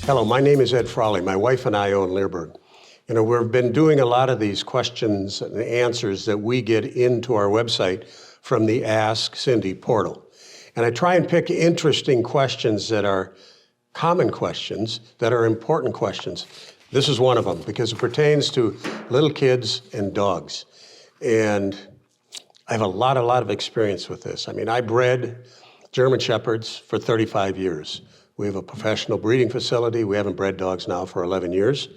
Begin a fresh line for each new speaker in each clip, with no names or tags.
Hello, my name is Ed Frawley. My wife and I own Leerburg. We've been doing a lot of these questions and answers that we get into our website from the Ask Cindy portal. And I try and pick interesting questions that are common questions, that are important questions. This is one of them because it pertains to little kids and dogs. And I have a lot of experience with this. I mean, I bred German Shepherds for 35 years. We have a professional breeding facility. We haven't bred dogs now for 11 years.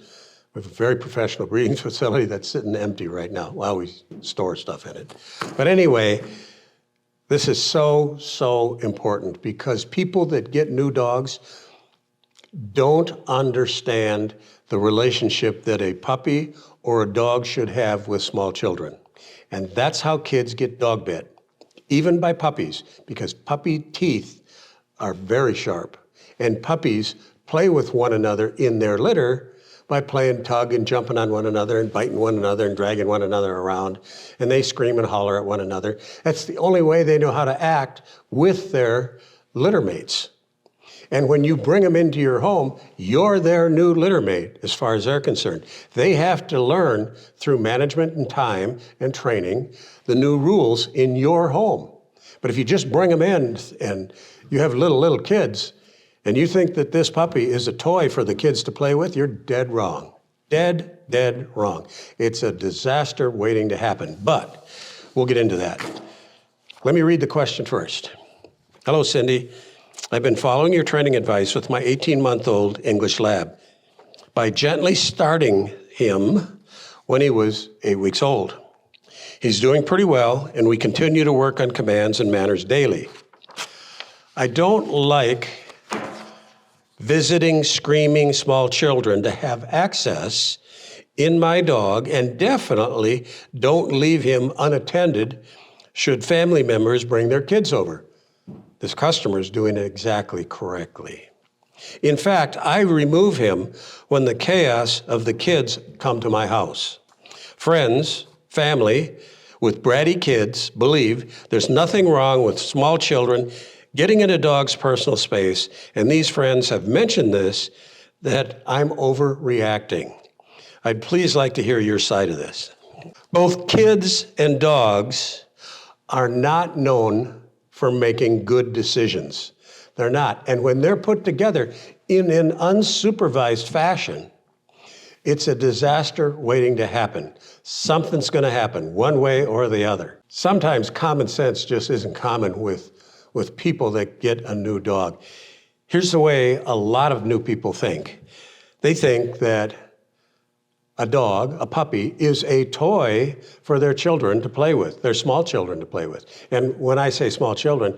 We have a very professional breeding facility that's sitting empty right now while we store stuff in it. But anyway, this is so important because people that get new dogs don't understand the relationship that a puppy or a dog should have with small children. And that's how kids get dog bit, even by puppies, because puppy teeth are very sharp. And puppies play with one another in their litter by playing tug and jumping on one another and biting one another and dragging one another around. And they scream and holler at one another. That's the only way they know how to act with their litter mates. And when you bring them into your home, you're their new litter mate as far as they're concerned. They have to learn through management and time and training the new rules in your home. But if you just bring them in and you have little kids, and you think that this puppy is a toy for the kids to play with, you're dead wrong. Dead wrong. It's a disaster waiting to happen, but we'll get into that. Let me read the question first. Hello, Cindy. I've been following your training advice with my 18-month-old English Lab by gently starting him when he was 8 weeks old. He's doing pretty well, and we continue to work on commands and manners daily. I don't like visiting, screaming small children to have access in my dog, and definitely don't leave him unattended should family members bring their kids over. This customer is doing it exactly correctly. In fact, I remove him when the chaos of the kids come to my house. Friends, family with bratty kids believe there's nothing wrong with small children getting in a dog's personal space, and these friends have mentioned this, that I'm overreacting. I'd please like to hear your side of this. Both kids and dogs are not known for making good decisions. They're not. And when they're put together in an unsupervised fashion, it's a disaster waiting to happen. Something's going to happen one way or the other. Sometimes common sense just isn't common with people that get a new dog. Here's the way a lot of new people think. They think that a dog, a puppy, is a toy for their children to play with, their small children to play with. And when I say small children,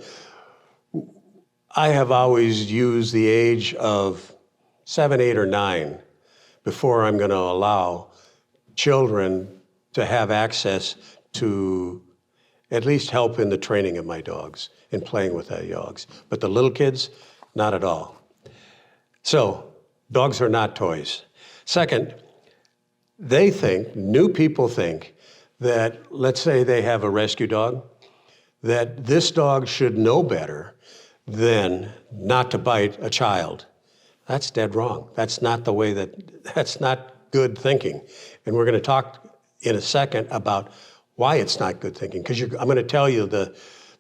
I have always used the age of 7, 8, or 9 before I'm going to allow children to have access to at least help in the training of my dogs and playing with their dogs. But the little kids, not at all. So, dogs are not toys. Second, new people think that, let's say they have a rescue dog, that this dog should know better than not to bite a child. That's dead wrong. That's not good thinking. And we're going to talk in a second about why it's not good thinking, because I'm going to tell you the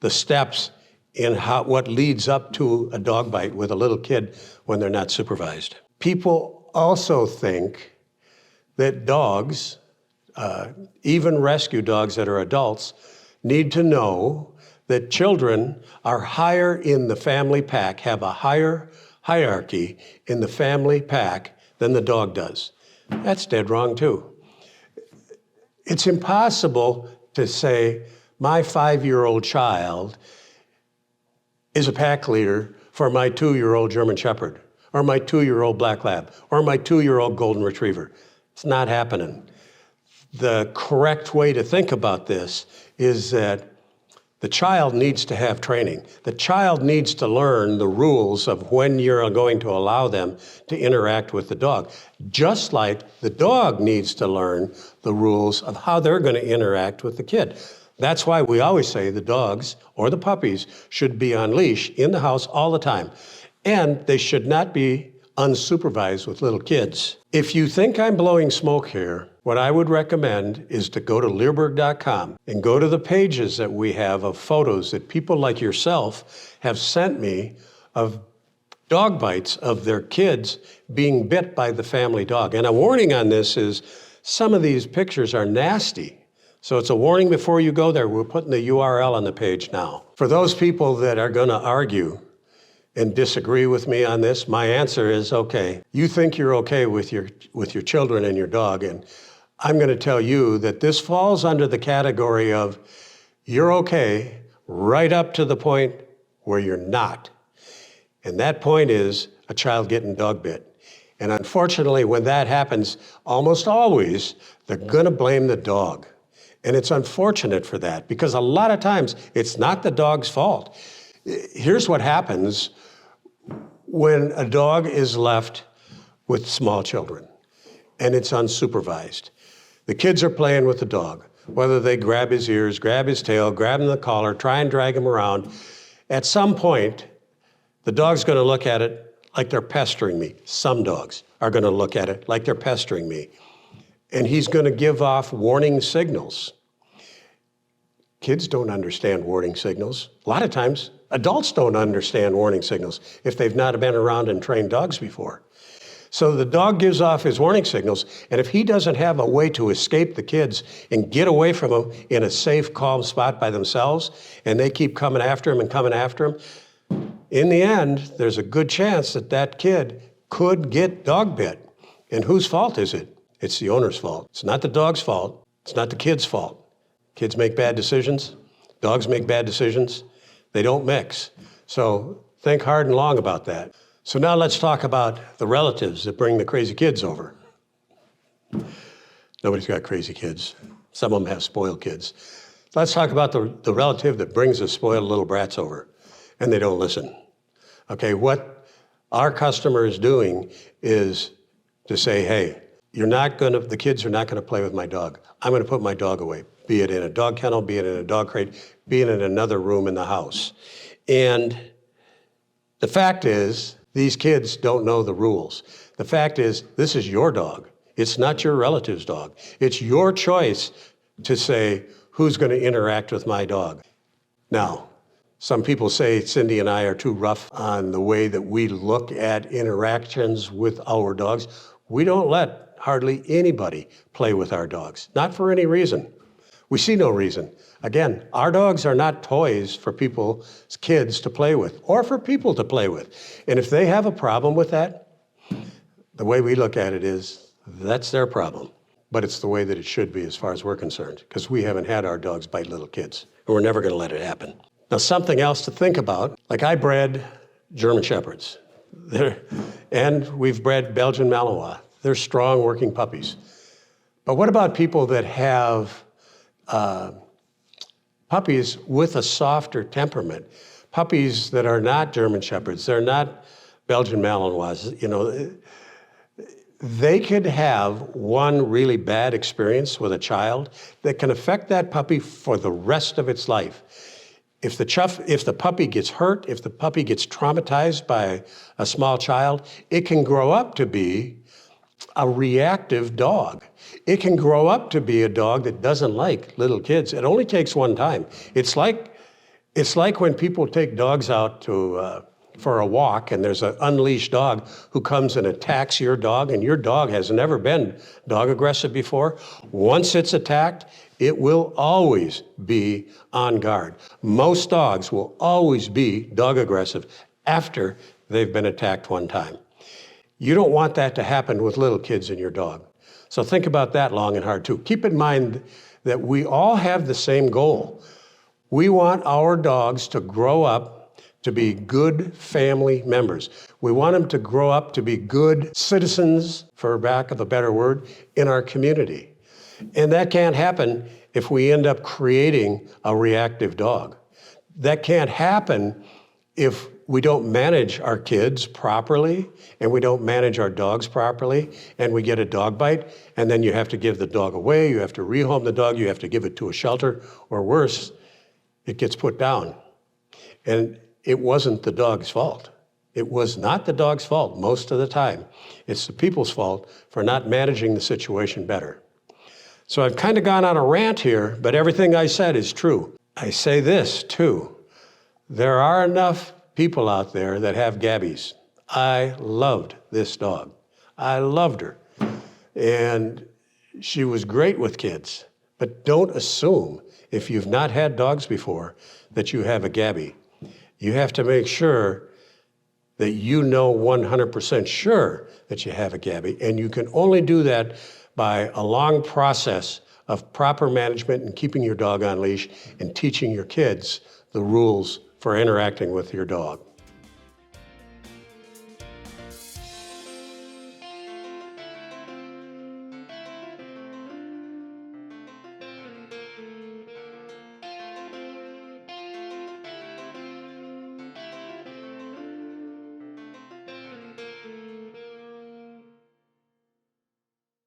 steps in what leads up to a dog bite with a little kid when they're not supervised. People also think that dogs, even rescue dogs that are adults, need to know that children are higher in the family pack, have a higher hierarchy in the family pack than the dog does. That's dead wrong too. It's impossible to say my 5-year-old child is a pack leader for my 2-year-old German Shepherd, or my 2-year-old Black Lab, or my 2-year-old Golden Retriever. It's not happening. The correct way to think about this is that the child needs to have training. The child needs to learn the rules of when you're going to allow them to interact with the dog, just like the dog needs to learn the rules of how they're going to interact with the kid. That's why we always say the dogs or the puppies should be on leash in the house all the time. And they should not be unsupervised with little kids. If you think I'm blowing smoke here, what I would recommend is to go to Leerburg.com and go to the pages that we have of photos that people like yourself have sent me of dog bites of their kids being bit by the family dog. And a warning on this is some of these pictures are nasty. So it's a warning before you go there. We're putting the URL on the page now. For those people that are going to argue and disagree with me on this, my answer is okay. You think you're okay with your children and your dog, and I'm going to tell you that this falls under the category of you're okay right up to the point where you're not. And that point is a child getting dog bit. And unfortunately, when that happens, almost always, they're going to blame the dog. And it's unfortunate for that, because a lot of times it's not the dog's fault. Here's what happens when a dog is left with small children and it's unsupervised. The kids are playing with the dog, whether they grab his ears, grab his tail, grab him the collar, try and drag him around. At some point, the dog's going to look at it like they're pestering me. Some dogs are going to look at it like they're pestering me. And he's going to give off warning signals. Kids don't understand warning signals. A lot of times, adults don't understand warning signals if they've not been around and trained dogs before. So the dog gives off his warning signals, and if he doesn't have a way to escape the kids and get away from them in a safe, calm spot by themselves, and they keep coming after him and coming after him, in the end, there's a good chance that that kid could get dog bit. And whose fault is it? It's the owner's fault. It's not the dog's fault. It's not the kid's fault. Kids make bad decisions. Dogs make bad decisions. They don't mix. So think hard and long about that. So now let's talk about the relatives that bring the crazy kids over. Nobody's got crazy kids. Some of them have spoiled kids. Let's talk about the relative that brings the spoiled little brats over, and they don't listen. Okay, what our customer is doing is to say, hey, the kids are not gonna play with my dog. I'm gonna put my dog away, be it in a dog kennel, be it in a dog crate, be it in another room in the house. And the fact is, these kids don't know the rules. The fact is, this is your dog. It's not your relative's dog. It's your choice to say, who's gonna interact with my dog? Now, some people say Cindy and I are too rough on the way that we look at interactions with our dogs. We don't let hardly anybody play with our dogs, not for any reason. We see no reason. Again, our dogs are not toys for people's kids to play with or for people to play with. And if they have a problem with that, the way we look at it is that's their problem. But it's the way that it should be as far as we're concerned, because we haven't had our dogs bite little kids, and we're never going to let it happen. Now, something else to think about, like I bred German Shepherds, and we've bred Belgian Malinois. They're strong working puppies. But what about people that have puppies with a softer temperament? Puppies that are not German Shepherds, they're not Belgian Malinois. You know, they could have one really bad experience with a child that can affect that puppy for the rest of its life. If the puppy gets hurt, if the puppy gets traumatized by a small child, it can grow up to be a reactive dog. It can grow up to be a dog that doesn't like little kids. It only takes one time. It's like when people take dogs out for a walk and there's an unleashed dog who comes and attacks your dog, and your dog has never been dog aggressive before. Once it's attacked, it will always be on guard. Most dogs will always be dog aggressive after they've been attacked one time. You don't want that to happen with little kids and your dog. So think about that long and hard too. Keep in mind that we all have the same goal. We want our dogs to grow up to be good family members. We want them to grow up to be good citizens, for lack of a better word, in our community. And that can't happen if we end up creating a reactive dog. That can't happen if we don't manage our kids properly and we don't manage our dogs properly and we get a dog bite and then you have to give the dog away, you have to rehome the dog, you have to give it to a shelter, or worse, it gets put down. And it wasn't the dog's fault. It was not the dog's fault most of the time. It's the people's fault for not managing the situation better. So I've kind of gone on a rant here, but everything I said is true. I say this too. There are enough people out there that have Gabbies. I loved this dog. I loved her. And she was great with kids. But don't assume, if you've not had dogs before, that you have a Gabbie. You have to make sure that you know 100% sure that you have a Gabbie. And you can only do that by a long process of proper management and keeping your dog on leash and teaching your kids the rules for interacting with your dog.